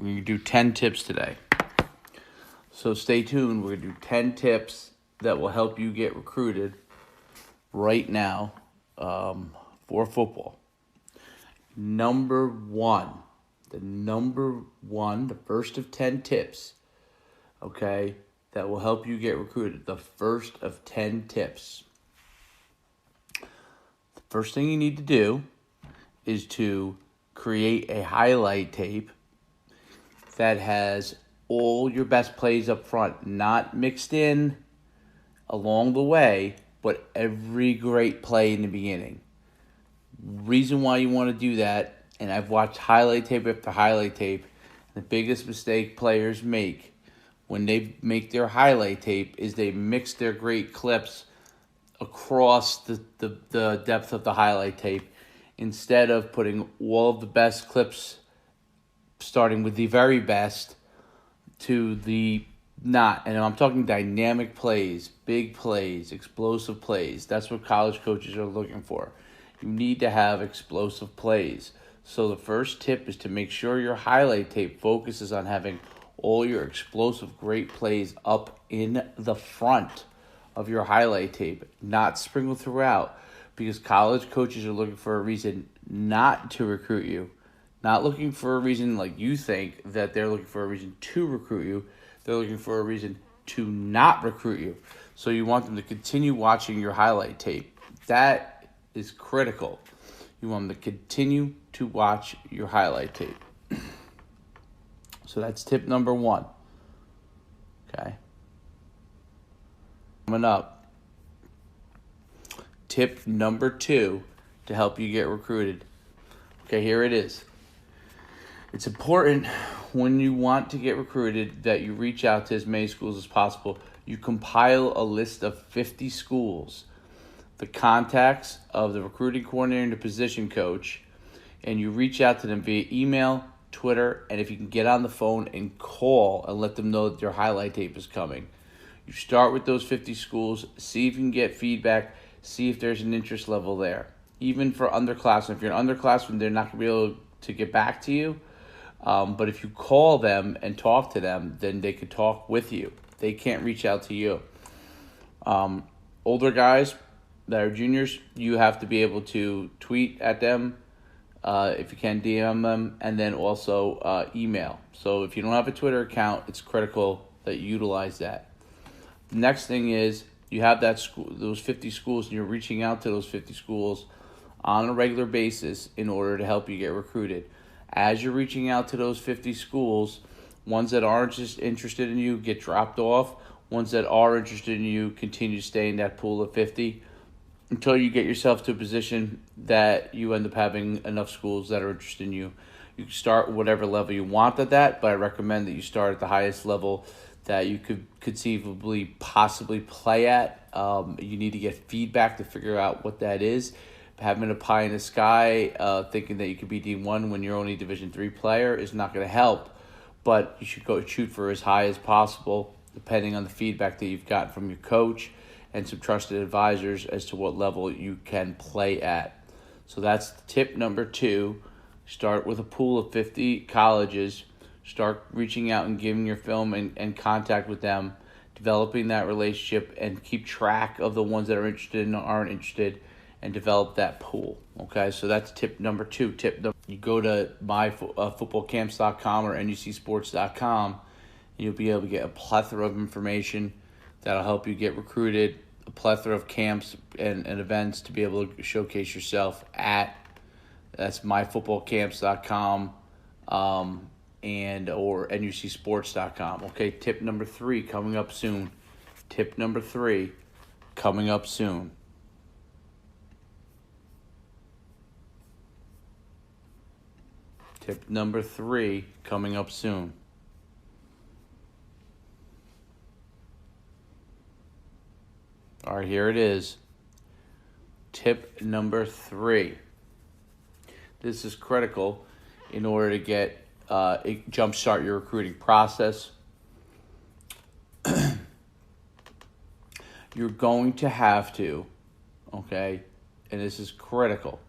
We're going to do 10 tips today. So stay tuned. We're going to do 10 tips that will help you get recruited right now for football. Number one, the first of 10 tips, okay, that will help you get recruited. The first of 10 tips. The first thing you need to do is to create a highlight tape that has all your best plays up front, not mixed in along the way, but every great play in the beginning. Reason why you want to do that, and I've watched highlight tape after highlight tape, the biggest mistake players make when they make their highlight tape is they mix their great clips across the depth of the highlight tape instead of putting all of the best clips, starting with the very best, to the not. And I'm talking dynamic plays, big plays, explosive plays. That's what college coaches are looking for. You need to have explosive plays. So the first tip is to make sure your highlight tape focuses on having all your explosive great plays up in the front of your highlight tape, not sprinkled throughout, because college coaches are looking for a reason not to recruit you. Not looking for a reason like you think that they're looking for a reason to recruit you. They're looking for a reason to not recruit you. So you want them to continue watching your highlight tape. That is critical. You want them to continue to watch your highlight tape. So that's tip number one. Okay. Coming up, tip number two to help you get recruited. Okay, here it is. It's important when you want to get recruited that you reach out to as many schools as possible. You compile a list of 50 schools, the contacts of the recruiting coordinator and the position coach, and you reach out to them via email, Twitter, and if you can get on the phone and call and let them know that your highlight tape is coming. You start with those 50 schools, see if you can get feedback, see if there's an interest level there. Even for underclassmen, if you're an underclassman, they're not going to be able to get back to you. But if you call them and talk to them, then they could talk with you. They can't reach out to you. Older guys that are juniors, you have to be able to tweet at them, if you can DM them, and then also email. So if you don't have a Twitter account, it's critical that you utilize that. The next thing is you have that school, those 50 schools, and you're reaching out to those 50 schools on a regular basis in order to help you get recruited. As you're reaching out to those 50 schools, ones that aren't just interested in you get dropped off. Ones that are interested in you continue to stay in that pool of 50 until you get yourself to a position that you end up having enough schools that are interested in you. You can start whatever level you want at that, but I recommend that you start at the highest level that you could conceivably possibly play at. You need to get feedback to figure out what that is. Having a pie in the sky, thinking that you could be D1 when you're only a Division III player is not going to help. But you should go shoot for as high as possible, depending on the feedback that you've gotten from your coach and some trusted advisors as to what level you can play at. So that's tip number two. Start with a pool of 50 colleges. Start reaching out and giving your film and contact with them, developing that relationship, and keep track of the ones that are interested and aren't interested, and develop that pool. Okay, so that's tip number two. You go to myfootballcamps.com or NUCsports.com, and you'll be able to get a plethora of information that'll help you get recruited, a plethora of camps and events to be able to showcase yourself at. That's myfootballcamps.com and or NUCsports.com. Okay, tip number three coming up soon. Tip number three coming up soon. Tip number three coming up soon. All right, here it is. Tip number three. This is critical in order to get jumpstart your recruiting process. You're going to have to, okay, and this is critical.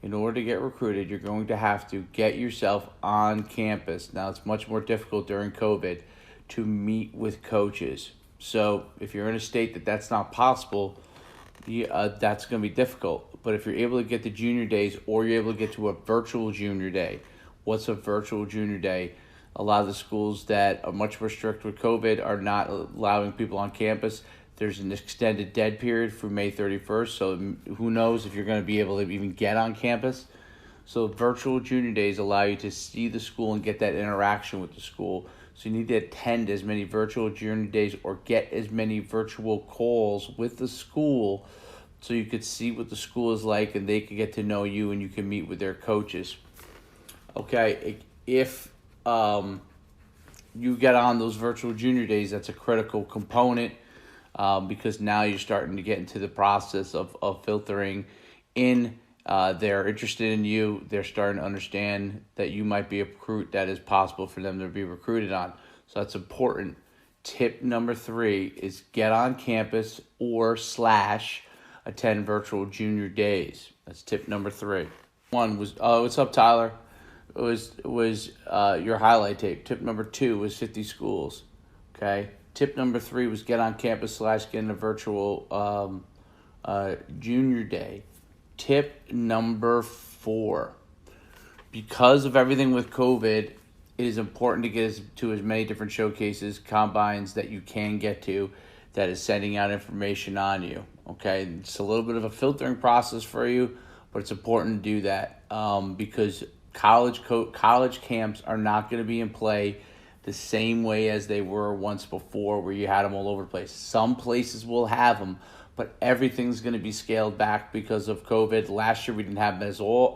in order to get recruited, you're going to have to get yourself on campus. Now, it's much more difficult during COVID to meet with coaches. So if you're in a state that's not possible, that's going to be difficult. But if you're able to get to junior days, or you're able to get to a virtual junior day, what's a virtual junior day? A lot of the schools that are much more strict with COVID are not allowing people on campus. There's an extended dead period through May 31st, so who knows if you're going to be able to even get on campus. So virtual junior days allow you to see the school and get that interaction with the school. So you need to attend as many virtual junior days or get as many virtual calls with the school so you could see what the school is like and they could get to know you and you can meet with their coaches. Okay, if you get on those virtual junior days, that's a critical component because now you're starting to get into the process of filtering in. They're interested in you. They're starting to understand that you might be a recruit that is possible for them to be recruited on. So that's important. Tip number 3 is get on campus or / attend virtual junior days. That's tip number 3. One was, what's up, Tyler? It was your highlight tape. Tip number 2 was 50 schools. Okay. Tip number 3 was get on campus / get in a virtual junior day. Tip number 4, because of everything with COVID, it is important to get to as many different showcases, combines that you can get to that is sending out information on you. Okay, it's a little bit of a filtering process for you, but it's important to do that because college camps are not going to be in play the same way as they were once before, where you had them all over the place. Some places will have them, but everything's going to be scaled back because of COVID. Last year we didn't have them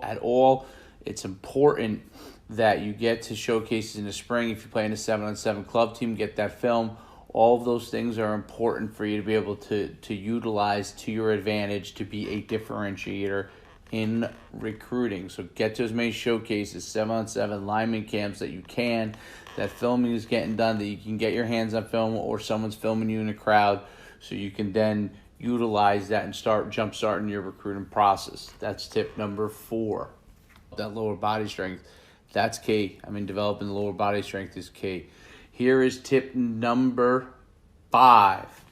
at all. It's important that you get to showcases in the spring. If you play in a 7-on-7 club team, get that film. All of those things are important for you to be able to utilize to your advantage to be a differentiator in recruiting. So get to as many showcases, 7-on-7 lineman camps that you can. That filming is getting done, that you can get your hands on film or someone's filming you in a crowd so you can then utilize that and start jumpstarting your recruiting process. That's tip number 4. That lower body strength, that's key. Developing the lower body strength is key. Here is tip number 5.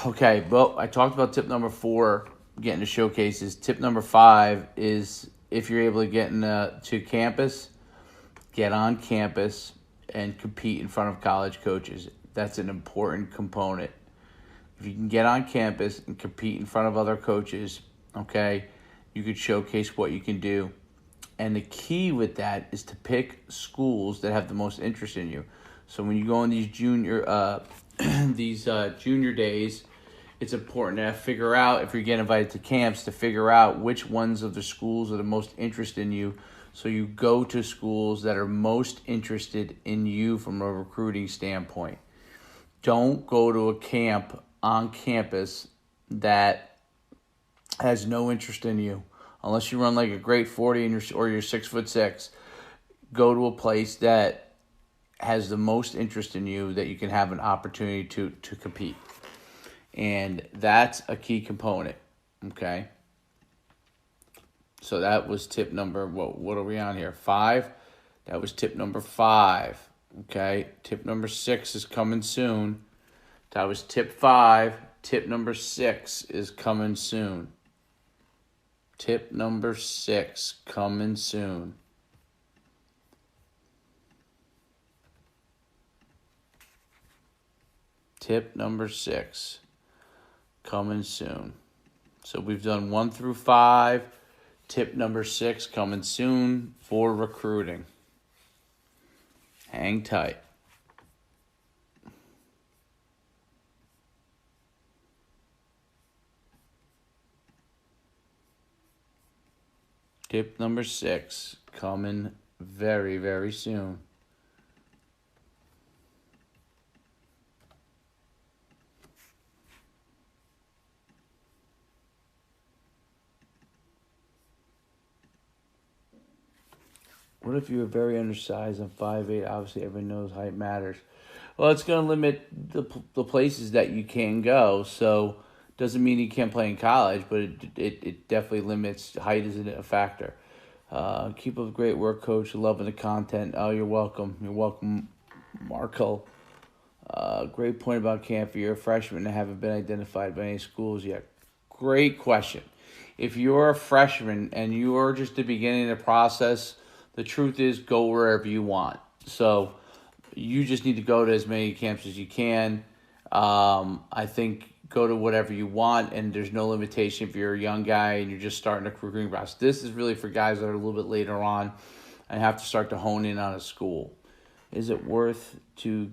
Okay, well, I talked about tip number 4, getting to showcases. Tip number 5 is if you're able to get to campus, get on campus and compete in front of college coaches. That's an important component. If you can get on campus and compete in front of other coaches, okay, you could showcase what you can do. And the key with that is to pick schools that have the most interest in you. So when you go on these junior days, it's important to figure out, if you're getting invited to camps, to figure out which ones of the schools are the most interested in you. So you go to schools that are most interested in you from a recruiting standpoint. Don't go to a camp on campus that has no interest in you. Unless you run like a great 40 and you're 6'6", go to a place that has the most interest in you, that you can have an opportunity to compete. And that's a key component, okay? So that was tip number, what are we on here? 5? That was tip number 5, okay? Tip number 6 is coming soon. That was tip 5. Tip number 6 is coming soon. Tip number 6 coming soon. Tip number 6 coming soon. So we've done 1 through 5. Tip number 6 coming soon for recruiting. Hang tight. Tip number 6 coming very, very soon. What if you're very undersized and 5'8"? Obviously, everyone knows height matters. Well, it's going to limit the places that you can go. So Doesn't mean he can't play in college, but it definitely limits. Height isn't a factor. Keep up the great work, Coach. Loving the content. Oh, you're welcome. You're welcome, Marco. Great point about camp. You're a freshman and haven't been identified by any schools yet. Great question. If you're a freshman and you're just the beginning of the process, the truth is go wherever you want. So you just need to go to as many camps as you can. I think go to whatever you want, and there's no limitation if you're a young guy and you're just starting a recruiting process. This is really for guys that are a little bit later on and have to start to hone in on a school. Is it worth to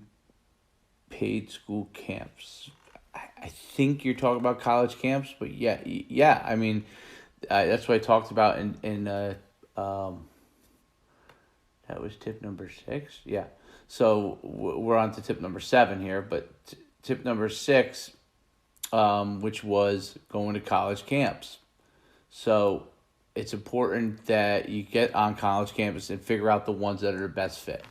paid school camps? I think you're talking about college camps, but yeah. I mean, that's what I talked about in that was tip number 6. Yeah. So we're on to tip number 7 here, but tip number 6, which was going to college camps. So it's important that you get on college campus and figure out the ones that are the best fit.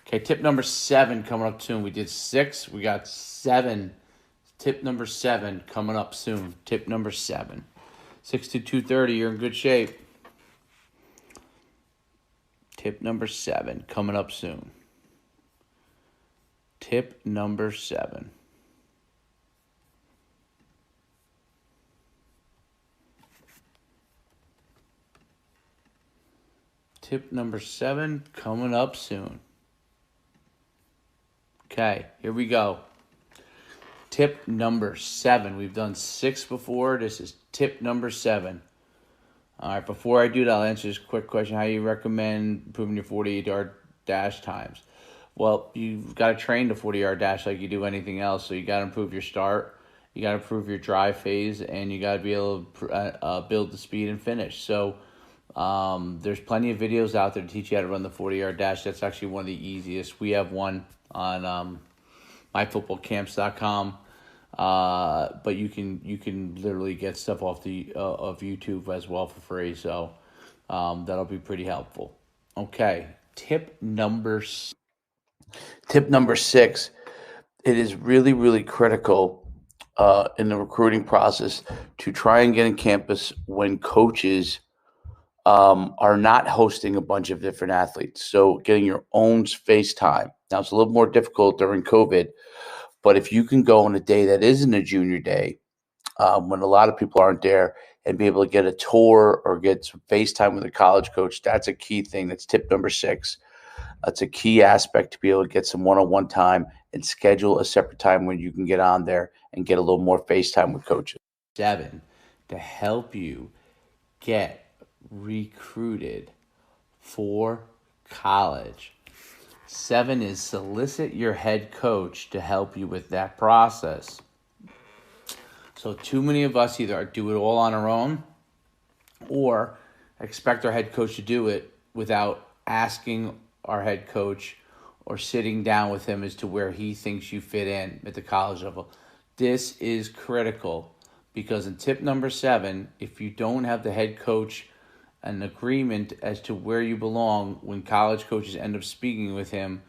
Okay, tip number 7 coming up soon. We did 6. We got 7. Tip number 7 coming up soon. Tip number 7. 6 to 2:30, you're in good shape. Tip number 7 coming up soon. Tip number 7. Tip number 7 coming up soon. Okay, here we go. Tip number 7. We've done 6 before. This is tip number 7. All right, before I do that, I'll answer this quick question. How do you recommend improving your 48-yard dash times? Well, you've got to train the 40-yard dash like you do anything else. So you got to improve your start, you got to improve your drive phase, and you got to be able to build the speed and finish. So there's plenty of videos out there to teach you how to run the 40-yard dash. That's actually one of the easiest. We have one on myfootballcamps.com, but you can literally get stuff off the of YouTube as well for free. So that'll be pretty helpful. Okay, tip number 6. It is really, really critical in the recruiting process to try and get in campus when coaches are not hosting a bunch of different athletes. So getting your own face time. Now, it's a little more difficult during COVID, but if you can go on a day that isn't a junior day, when a lot of people aren't there, and be able to get a tour or get some FaceTime with a college coach, that's a key thing. That's tip number 6. That's a key aspect to be able to get some one-on-one time and schedule a separate time when you can get on there and get a little more FaceTime with coaches. 7, to help you get recruited for college. 7 is solicit your head coach to help you with that process. So too many of us either do it all on our own or expect our head coach to do it without asking our head coach or sitting down with him as to where he thinks you fit in at the college level. This is critical because in tip number 7, if you don't have the head coach an agreement as to where you belong when college coaches end up speaking with him,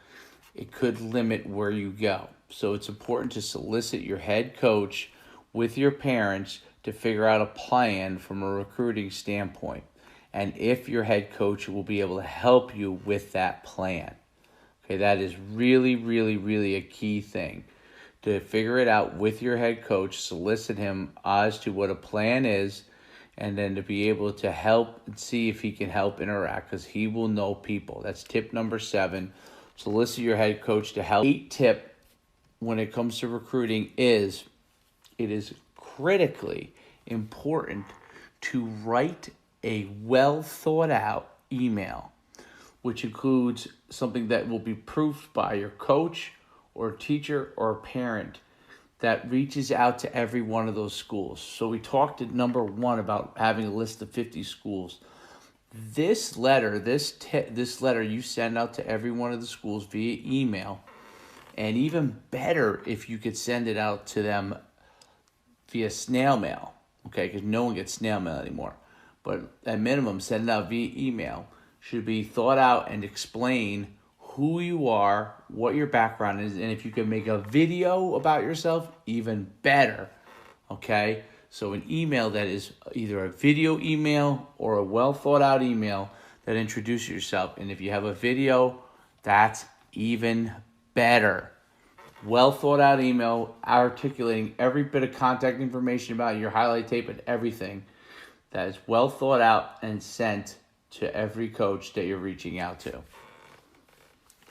it could limit where you go. So it's important to solicit your head coach with your parents to figure out a plan from a recruiting standpoint. And if your head coach will be able to help you with that plan. Okay, that is really, really, really a key thing. To figure it out with your head coach, solicit him as to what a plan is, and then to be able to help and see if he can help interact because he will know people. That's tip number 7. Solicit your head coach to help. 8 tip when it comes to recruiting is it is critically important to write a well thought out email, which includes something that will be proofed by your coach or teacher or parent that reaches out to every one of those schools. So we talked at number 1 about having a list of 50 schools. This letter, this letter you send out to every one of the schools via email, and even better if you could send it out to them via snail mail, okay, because no one gets snail mail anymore. But at minimum, send it out via email. Should be thought out and explain who you are, what your background is, and if you can make a video about yourself, even better. okay? So an email that is either a video email or a well thought out email that introduces yourself. And if you have a video, that's even better. Well thought out email articulating every bit of contact information about your highlight tape and everything that is well thought out and sent to every coach that you're reaching out to.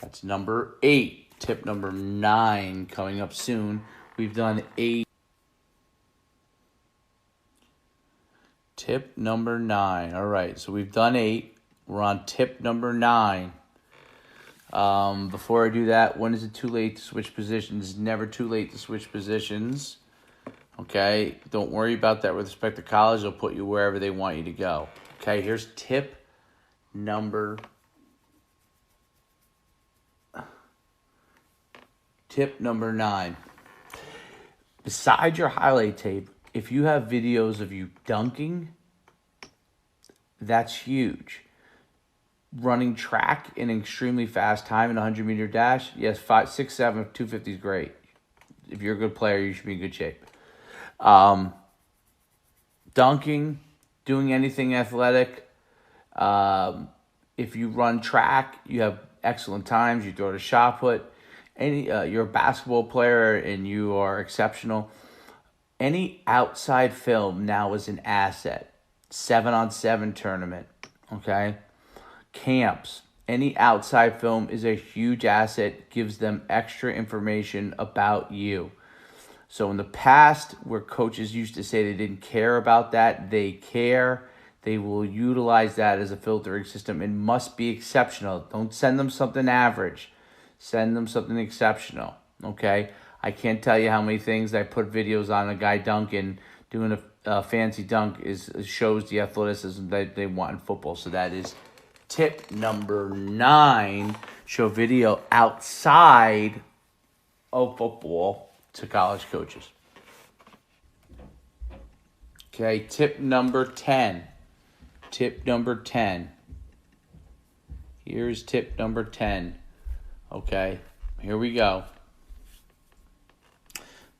That's number 8. Tip number 9 coming up soon. We've done 8. Tip number 9. All right, so we've done 8. We're on tip number 9. Before I do that, when is it too late to switch positions? Never too late to switch positions. Okay, don't worry about that with respect to college. They'll put you wherever they want you to go. Okay, here's tip number 9. Beside your highlight tape, if you have videos of you dunking, that's huge. Running track in an extremely fast time in a 100-meter dash, yes, 5, 6, 7, 250 is great. If you're a good player, you should be in good shape. Dunking, doing anything athletic. If you run track, you have excellent times. You throw the shot put. You're a basketball player and you are exceptional. Any outside film now is an asset. 7-on-7 tournament, okay? Camps. Any outside film is a huge asset, gives them extra information about you. So in the past, where coaches used to say they didn't care about that, they care. They will utilize that as a filtering system. It must be exceptional. Don't send them something average. Send them something exceptional, okay? I can't tell you how many things I put videos on a guy dunking, doing a fancy dunk shows the athleticism that they want in football. So that is tip number 9. Show video outside of football to college coaches. Okay, tip number 10. Tip number 10. Here's tip number 10. Okay, here we go.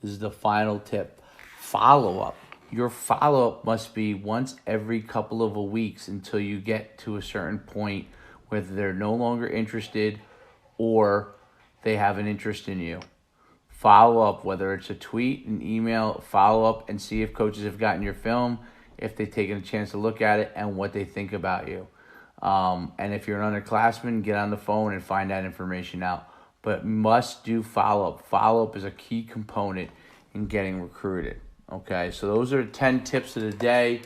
This is the final tip. Follow-up. Your follow-up must be once every couple of weeks until you get to a certain point whether they're no longer interested or they have an interest in you. Follow up, whether it's a tweet, an email, follow up and see if coaches have gotten your film, if they've taken a chance to look at it, and what they think about you. And if you're an underclassman, get on the phone and find that information out. But must do follow-up. Follow-up is a key component in getting recruited. Okay, so those are 10 tips of the day.